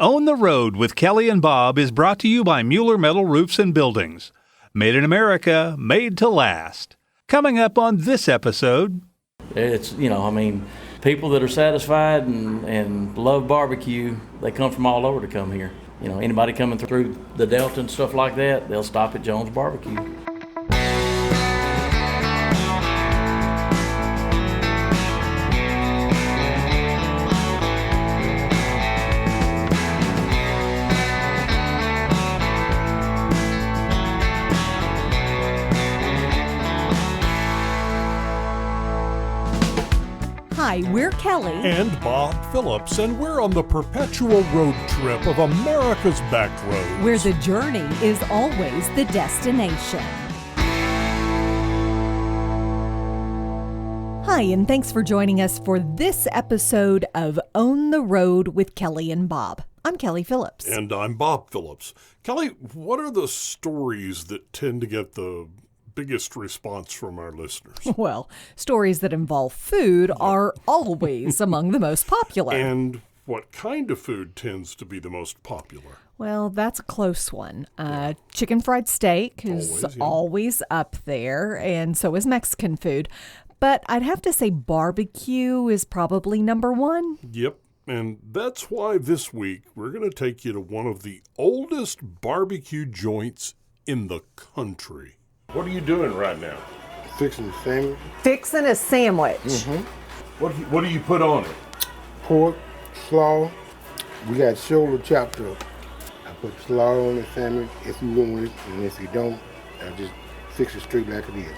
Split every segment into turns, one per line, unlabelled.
Own the Road with Kelly and Bob is brought to you by Mueller Metal Roofs and Buildings. Made in America, made to last. Coming up on this episode.
It's, people that are satisfied and love barbecue, they come from all over to come here. Anybody coming through the Delta and stuff like that, they'll stop at Jones BBQ.
Hi, we're Kelly
and Bob Phillips, and we're on the perpetual road trip of America's back roads,
where the journey is always the destination. Hi, and thanks for joining us for this episode of Own the Road with Kelly and Bob. I'm Kelly Phillips.
And I'm Bob Phillips. Kelly, what are the stories that tend to get the biggest response from our listeners?
Well, stories that involve food are always among the most popular.
And what kind of food tends to be the most popular?
Well, that's a close one. Chicken fried steak is always up there, and so is Mexican food. But I'd have to say barbecue is probably number one.
Yep. And that's why this week we're going to take you to one of the oldest barbecue joints in the country. What are you doing right now?
Fixing a sandwich.
Fixing a sandwich.
What do you put on it?
Pork, slaw. We got shoulder chopped up. I put slaw on the sandwich if you want it, and if you don't, I'll just fix it straight like it is.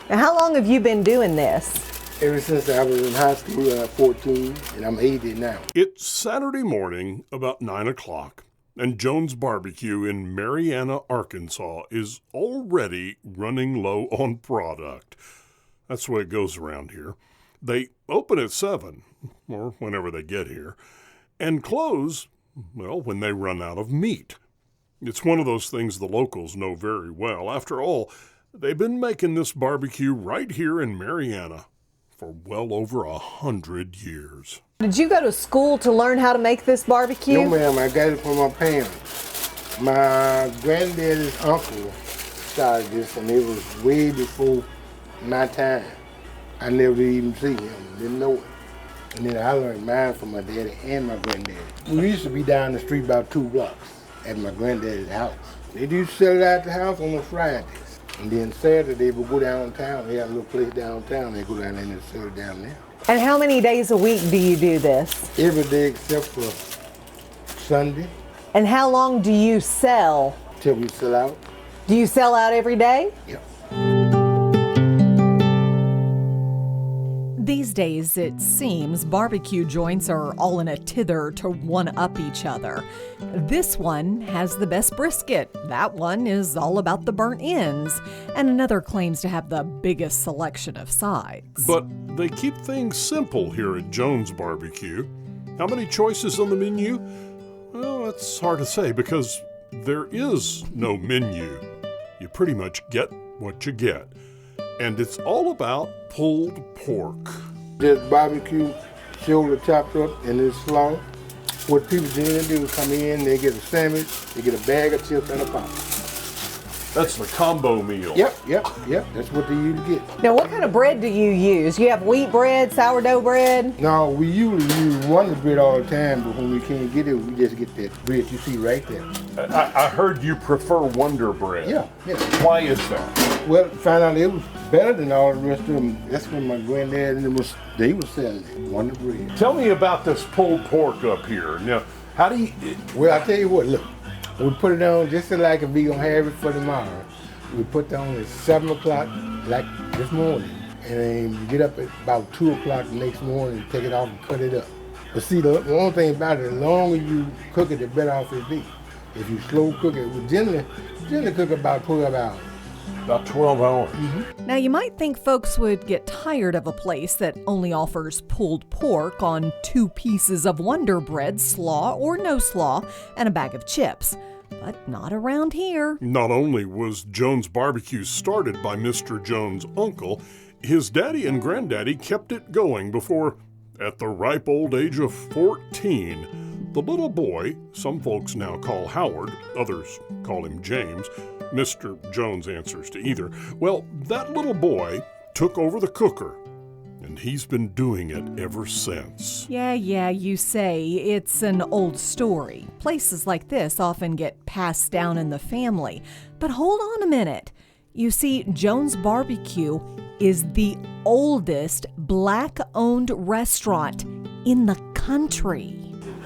Now, how long have you been doing this?
Ever since I was in high school, I was 14, and I'm 80 now.
It's Saturday morning, about 9 o'clock. And Jones BBQ in Marianna, Arkansas is already running low on product. That's the way it goes around here. They open at 7, or whenever they get here, and close, when they run out of meat. It's one of those things the locals know very well. After all, they've been making this barbecue right here in Marianna for well over 100 years.
Did you go to school to learn how to make this barbecue?
No, ma'am, I got it from my parents. My granddaddy's uncle started this, and it was way before my time. I never even seen him, didn't know it. And then I learned mine from my daddy and my granddaddy. We used to be down the street about 2 blocks at my granddaddy's house. They used to sell it out the house on the Fridays. And then Saturday, they would go downtown. They had a little place downtown. They go down there and sell it down there.
And how many days a week do you do this?
Every day except for Sunday.
And how long do you sell?
Till we sell out.
Do you sell out every day?
Yep.
These days, it seems barbecue joints are all in a tither to one-up each other. This one has the best brisket. That one is all about the burnt ends. And another claims to have the biggest selection of sides.
But they keep things simple here at Jones BBQ. How many choices on the menu? Well, that's hard to say because there is no menu. You pretty much get what you get. And it's all about pulled pork.
Just barbecue, shoulder chopped up, and this slaw. What people generally do is come in, they get a sandwich, they get a bag of chips and a pop.
That's the combo meal.
Yep. That's what they usually get.
Now, what kind of bread do you use? You have wheat bread, sourdough bread?
No, we usually use Wonder Bread all the time, but when we can't get it, we just get that bread you see right there.
I heard you prefer Wonder Bread.
Yeah.
Why is that?
Well, found out it was better than all the rest of them. That's when my granddad and they was selling it, Wonder Bread.
Tell me about this pulled pork up here. Now, how do you...
Well, I tell you what, look. We put it on just like if we gonna have it for tomorrow. We put it on at 7 o'clock, like this morning. And then you get up at about 2 o'clock the next morning, take it off and cut it up. But see, the one thing about it, the longer you cook it, the better off it be. If you slow cook it, we generally cook about 12 hours.
About 12 hours.
Mm-hmm.
Now, you might think folks would get tired of a place that only offers pulled pork on 2 pieces of Wonder Bread, slaw or no slaw, and a bag of chips. But not around here.
Not only was Jones BBQ started by Mr. Jones' uncle, his daddy and granddaddy kept it going before, at the ripe old age of 14, The little boy, some folks now call Howard, others call him James. Mr. Jones answers to either. Well, that little boy took over the cooker, and he's been doing it ever since.
Yeah, you say. It's an old story. Places like this often get passed down in the family. But hold on a minute. You see, Jones BBQ is the oldest Black-owned restaurant in the country.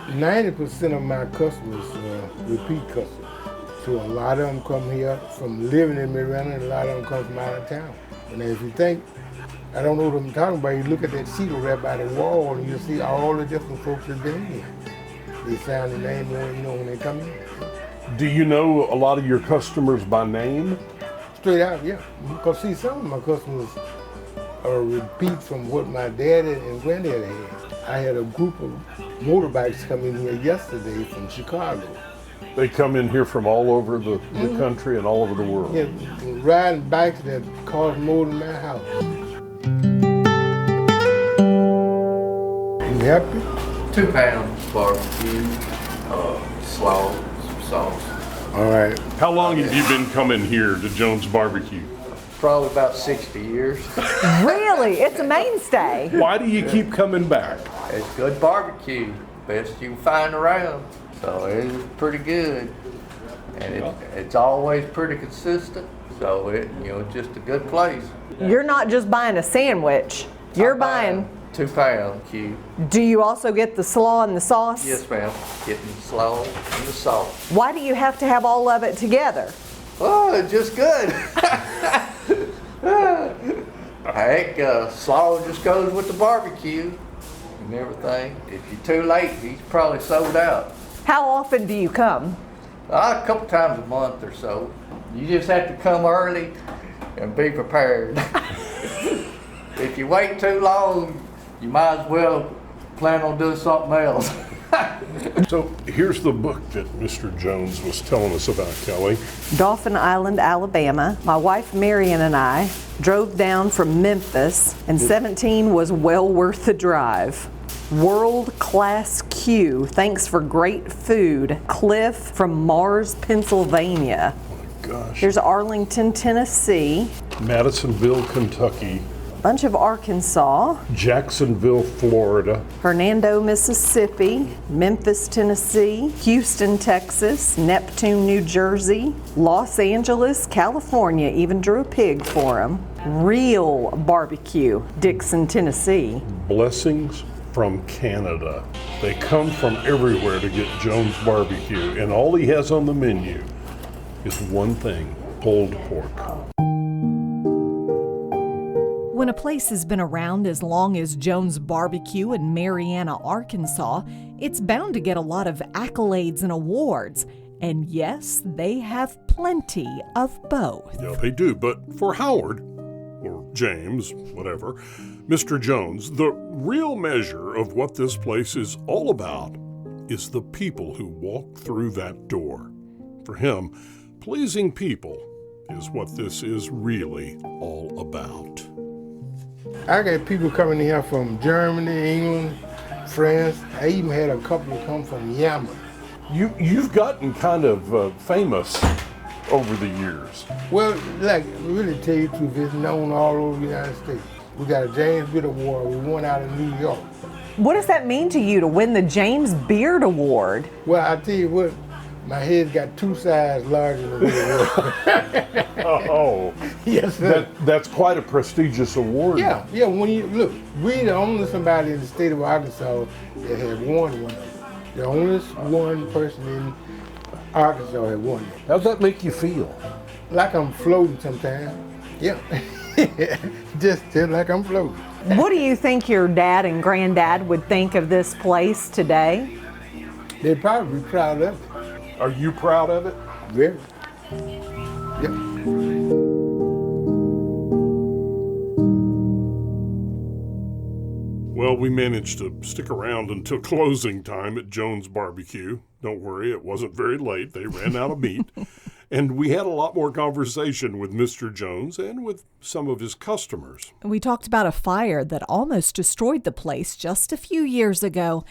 90% of my customers are repeat customers. So a lot of them come here from living in Marianna, and a lot of them come from out of town. And if you think, I don't know what I'm talking about, you look at that sheet right by the wall and you see all the different folks that been here. They sign the name on, when they come in.
Do you know a lot of your customers by name?
Straight out, yeah. Because see, some of my customers are repeats from what my daddy and granddaddy had. I had a group of motorbikes come in here yesterday from Chicago.
They come in here from all over the country and all over the world.
Yeah, riding bikes that cost more than my house. You happy?
2 pounds barbecue, slaw, some sauce.
All right.
How long have you been coming here to Jones BBQ?
Probably about 60 years.
Really? It's a mainstay.
Why do you keep coming back?
It's good barbecue, best you can find around. So it's pretty good, and it's always pretty consistent. So it's just a good place.
You're not just buying a sandwich. You're buying.
2 pound cube.
Do you also get the slaw and the sauce?
Yes, ma'am. Getting the slaw and the salt.
Why do you have to have all of it together?
Oh, it's just good. Heck, slaw just goes with the barbecue and everything. If you're too late, he's probably sold out.
How often do you come?
A couple times a month or so. You just have to come early and be prepared. If you wait too long, you might as well plan on doing something else.
So here's the book that Mr. Jones was telling us about, Kelly.
Dauphin Island, Alabama. My wife Marianna and I drove down from Memphis, and 17 was well worth the drive. World-class Q. Thanks for great food. Cliff from Mars, Pennsylvania.
Oh my gosh.
Here's Arlington, Tennessee.
Madisonville, Kentucky.
Bunch of Arkansas.
Jacksonville, Florida.
Hernando, Mississippi. Memphis, Tennessee. Houston, Texas. Neptune, New Jersey. Los Angeles, California. Even drew a pig for him. Real barbecue. Dixon, Tennessee.
Blessings from Canada. They come from everywhere to get Jones BBQ, and all he has on the menu is one thing: pulled pork.
When a place has been around as long as Jones BBQ in Marianna, Arkansas, it's bound to get a lot of accolades and awards. And yes, they have plenty of both.
Yeah, they do, but for Howard, or James, whatever, Mr. Jones, the real measure of what this place is all about is the people who walk through that door. For him, pleasing people is what this is really all about.
I got people coming here from Germany, England, France. I even had a couple come from Yemen.
You've gotten kind of famous over the years.
Well, like, really tell you the truth, it's known all over the United States. We got a James Beard Award. We won out of New York.
What does that mean to you to win the James Beard Award?
Well, I tell you what, my head's got 2 sizes larger than the award.
Oh,
Yes, sir.
that's quite a prestigious award.
Yeah, when you look, we're the only somebody in the state of Arkansas that has won one. The only one person in Arkansas has won it.
How's that make you feel?
Like I'm floating sometimes. Yeah. just like I'm floating.
What do you think your dad and granddad would think of this place today?
They'd probably be proud of it.
Are you proud of it?
Very. Yep.
Well, we managed to stick around until closing time at Jones BBQ. Don't worry, it wasn't very late. They ran out of meat. And we had a lot more conversation with Mr. Jones and with some of his customers.
We talked about a fire that almost destroyed the place just a few years ago.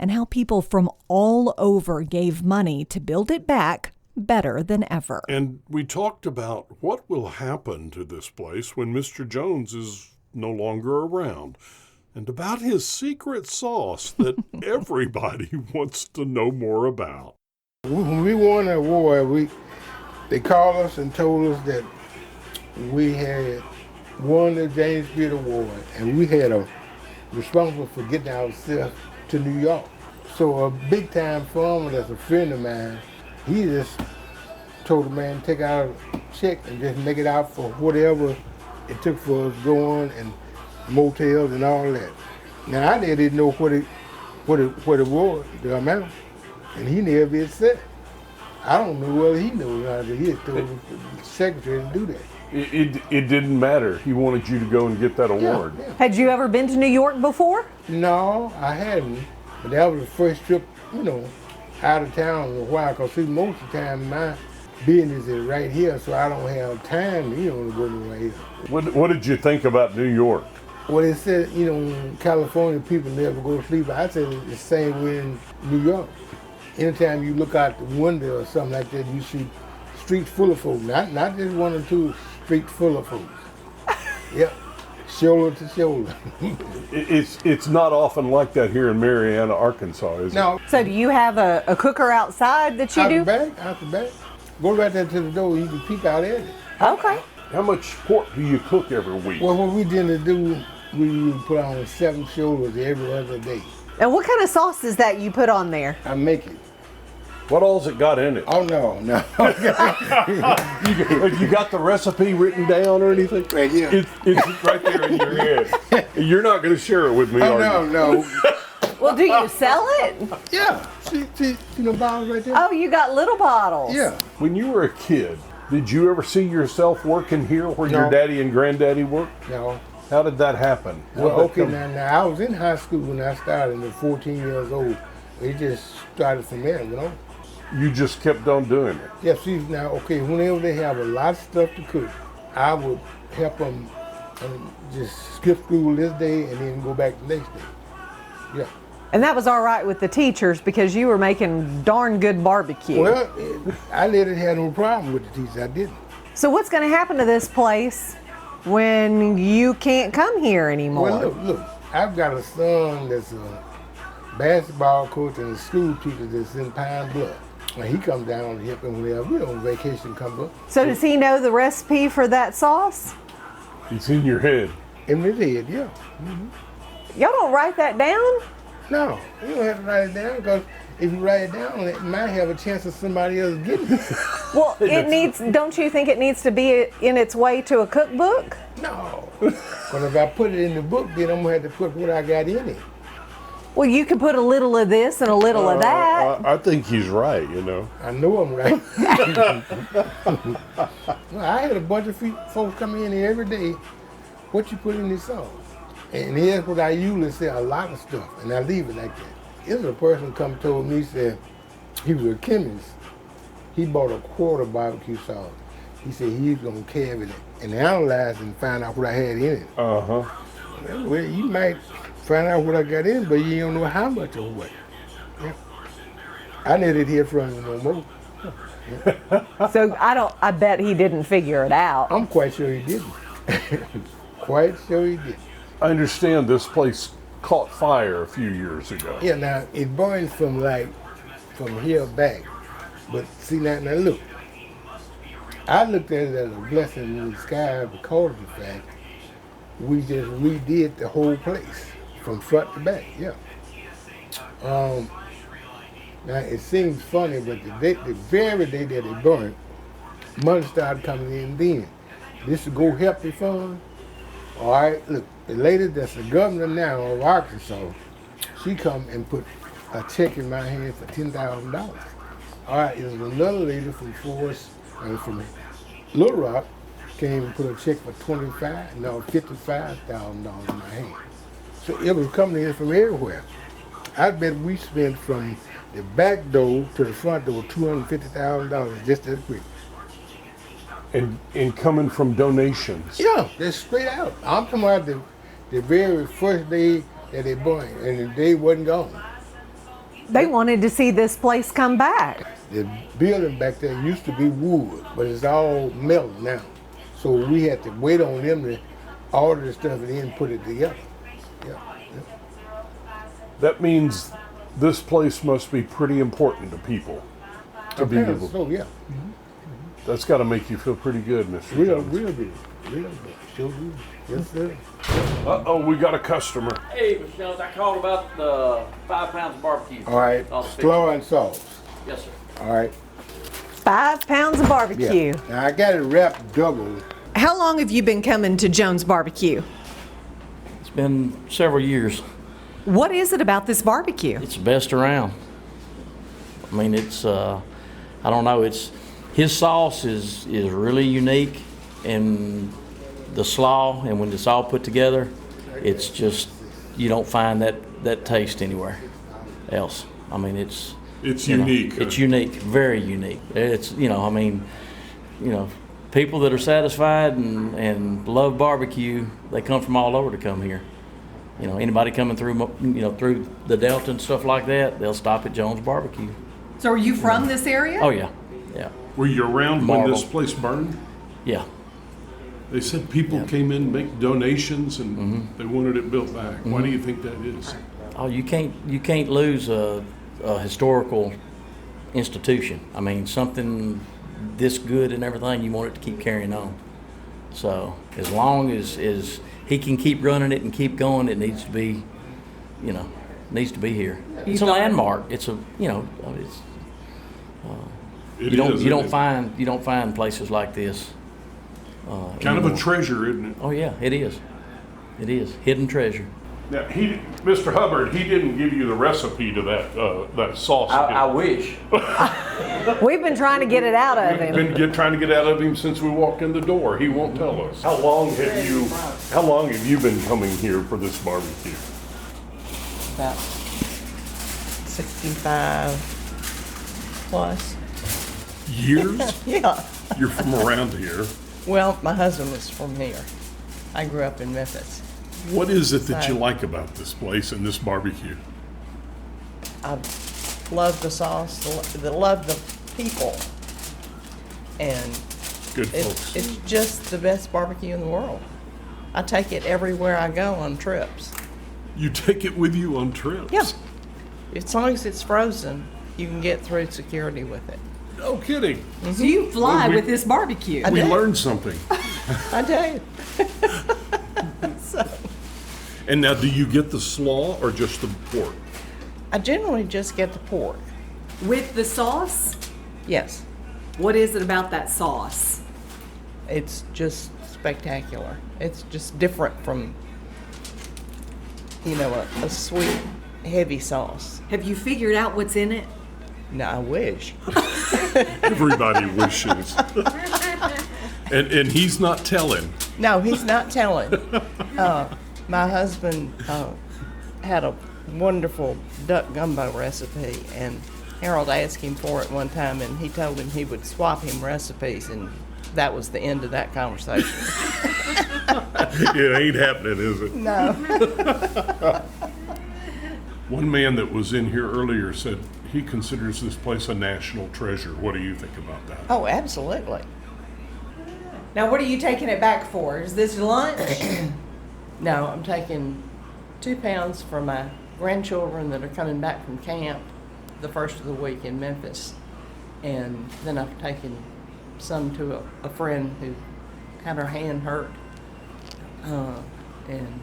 and how people from all over gave money to build it back better than ever.
And we talked about what will happen to this place when Mr. Jones is no longer around, and about his secret sauce that everybody wants to know more about.
When we won that war, they called us and told us that we had won the James Beard Award, and we had a responsible for getting ourselves to New York. So a big time farmer that's a friend of mine, he just told the man to take out a check and just make it out for whatever it took for us going and motels and all that. Now I didn't know what it was, the amount, and he never been said. I don't know whether he knew or not. He had told the secretary to do that.
It didn't matter. He wanted you to go and get that award.
Yeah.
Had you ever been to New York before?
No, I hadn't. But that was the first trip, out of town in a while. Because see, most of the time my business is right here, so I don't have time, to go nowhere here.
What did you think about New York?
Well, it said, California people never go to sleep. I said it's the same way in New York. Anytime you look out the window or something like that, you see streets full of folks. Not just one or two, streets full of folks. Yep, shoulder to shoulder.
It's not often like that here in Marianna, Arkansas, is it?
No.
So do you have a cooker outside that you do?
Out the back. Go right there to the door, you can peek out at it.
Okay.
How much pork do you cook every week?
Well, what we tend to do, we put on 7 shoulders every other day.
And what kind of sauce is that you put on there?
I make it.
What all's it got in it?
Oh, no.
You got the recipe written down or anything?
Yeah.
It's right there in your head. You're not going to share it with me, are you?
No.
Well, do you sell it?
Yeah. See, bottles right there?
Oh, you got little bottles.
Yeah.
When you were a kid, did you ever see yourself working here where
No.
your daddy and granddaddy worked?
No.
How did that happen?
Well, okay, now I was in high school when I started, at 14 years old. It just started from there,
You just kept on doing it.
Yeah, see, now, okay, whenever they have a lot of stuff to cook, I would help them just skip school this day and then go back the next day. Yeah.
And that was all right with the teachers because you were making darn good barbecue.
Well, I didn't have no problem with the teachers. I didn't.
So what's going to happen to this place when you can't come here anymore?
Well, look, I've got a son that's a basketball coach and a school teacher that's in Pine Bluff. And he comes down to help him whenever we're on vacation comes up.
So does he know the recipe for that sauce?
It's in your head.
In his head, yeah.
Y'all don't write that down?
No, you don't have to write it down because if you write it down, it might have a chance of somebody else getting it.
Well, don't you think it needs to be in its way to a cookbook?
No. But if I put it in the book, then I'm going to have to put what I got in it.
Well, you can put a little of this and a little of that.
I think he's right,
I know I'm right. Well, I had a bunch of folks come in here every day. What you put in this sauce? And here's what I usually say, a lot of stuff, and I leave it like that. There's a person come told me, said, he was a chemist. He bought a quart of barbecue sauce. He said he's going to carry it and analyze and find out what I had in it.
Uh-huh.
Well, you might find out what I got in, but you don't know how much or what. Yeah. I didn't hear from him no more.
So I bet he didn't figure it out.
I'm quite sure he didn't. Quite sure he didn't.
I understand this place caught fire a few years ago.
Yeah, now it burns from here back. But see now look. I looked at it as a blessing in disguise because of the fact we just redid the whole place from front to back, yeah. Now it seems funny, but the very day that it burned, money started coming in then. This is Go Healthy Fund. All right, look, the lady that's the governor now of Arkansas, she come and put a check in my hand for $10,000. All right, it was another lady from Forest and from Little Rock came and put a check for $55,000 in my hand. So it was coming in from everywhere. I bet we spent from the back door to the front door $250,000 just that quick.
And coming from donations.
Yeah, that's straight out. I'm talking about the very first day that they burned, and the day wasn't gone.
They wanted to see this place come back.
The building back there used to be wood, but it's all metal now. So we had to wait on them to order the stuff and then put it together. Yeah.
That means this place must be pretty important to people to be able.
So yeah,
That's got to make you feel pretty good, Mr.
real
Jones.
good, sure good. Yes, sir.
Uh-oh, we got a customer.
Hey, Mr. Jones, I called about the 5 pounds of barbecue.
All right, slaw and sauce.
Yes, sir.
All right.
5 pounds of barbecue.
Yeah. Now I got it wrapped double.
How long have you been coming to Jones BBQ?
It's been several years.
What is it about this barbecue?
It's the best around. I mean, it's, I don't know, his sauce is really unique, and the slaw, and when it's all put together, it's just, you don't find that taste anywhere else. I mean, it's
unique.
It's unique, very unique. It's, people that are satisfied and love barbecue, they come from all over to come here. Anybody coming through, through the Delta and stuff like that, they'll stop at Jones BBQ.
So are you from this area?
Oh yeah, yeah,
Were you around when
Marble.
this place burned?
yeah.
They said people came in, make donations, and they wanted it built back. Why do you think that is?
Oh, you can't lose a historical institution. I mean, something this good and everything, you want it to keep carrying on. So as long as he can keep running it and keep going, it needs to be, needs to be here. It's a landmark. It's a, it's.
It
You
is,
don't
isn't it?
find places like this.
Kind of a
anymore.
treasure, isn't it?
Oh yeah, it is. It is hidden treasure.
Now, Mr. Hubbard, he didn't give you the recipe to that sauce.
I wish.
We've been trying to get it out of him.
Been trying to get out of him since we walked in the door. He won't tell us. How long have you been coming here for this barbecue?
About 65 plus.
Years?
Yeah.
You're from around here.
Well, my husband was from here. I grew up in Memphis.
What is it that you like about this place and this barbecue?
I love the sauce, love the people, and
Good folks.
it's just the best barbecue in the world. I take it everywhere I go on trips.
You take it with you on trips?
Yeah. As long as it's frozen, you can get through security with it.
No kidding.
So you fly
we-
with this barbecue.
We
do.
learned something.
I do.
And now, do you get the slaw or just the pork?
I generally just get the pork.
With the sauce?
Yes.
What is it about that sauce?
It's just spectacular. It's just different from, a sweet, heavy sauce.
Have you figured out what's in it?
No, I wish.
Everybody wishes. And he's not telling.
No, he's not telling. My husband had a wonderful duck gumbo recipe, and Harold asked him for it one time, and he told him he would swap him recipes, and that was the end of that conversation.
It ain't happening, is it?
No.
One man that was in here earlier said he considers this place a national treasure. What do you think about that?
Oh, absolutely.
Now, what are you taking it back for? Is this lunch?
No, I'm taking 2 pounds for my grandchildren that are coming back from camp the first of the week in Memphis. And then I've taken some to a friend who had her hand hurt. And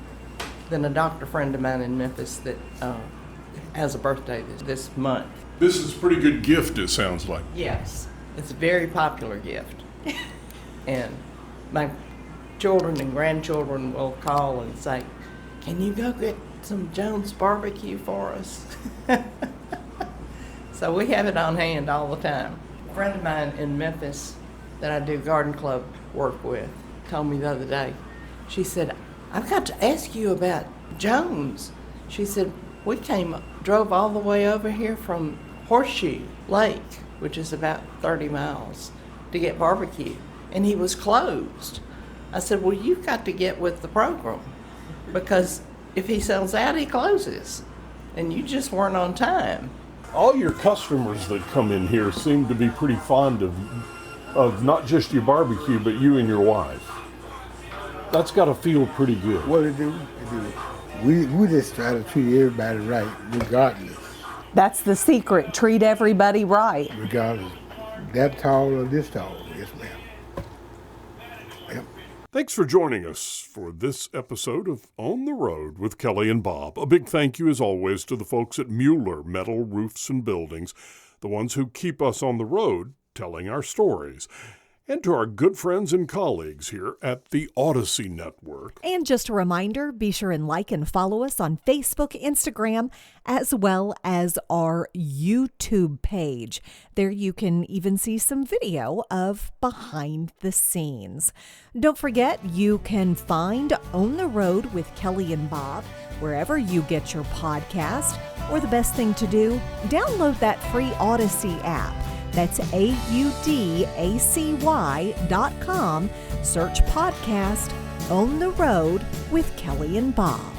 then a doctor friend of mine in Memphis that has a birthday this month.
This is a pretty good gift, it sounds like.
Yes, it's a very popular gift. And my children and grandchildren will call and say, "Can you go get some Jones barbecue for us?" So we have it on hand all the time. A friend of mine in Memphis that I do garden club work with told me the other day, she said, "I've got to ask you about Jones." She said, "We drove all the way over here from Horseshoe Lake, which is about 30 miles, to get barbecue, and he was closed." I said, "Well, you've got to get with the program, because if he sells out, he closes, and you just weren't on time."
All your customers that come in here seem to be pretty fond of not just your barbecue, but you and your wife. That's got to feel pretty good.
What it do? We just try to treat everybody right, regardless.
That's the secret. Treat everybody right.
Regardless. That tall or this tall. Yes, ma'am. Yep.
Thanks for joining us for this episode of On the Road with Kelly and Bob. A big thank you, as always, to the folks at Mueller Metal Roofs and Buildings, the ones who keep us on the road telling our stories, and to our good friends and colleagues here at the Odyssey Network.
And just a reminder, be sure and like and follow us on Facebook, Instagram, as well as our YouTube page. There you can even see some video of behind the scenes. Don't forget, you can find On the Road with Kelly and Bob wherever you get your podcast, or the best thing to do, download that free Odyssey app. That's audacy.com. Search podcast On the Road with Kelly and Bob.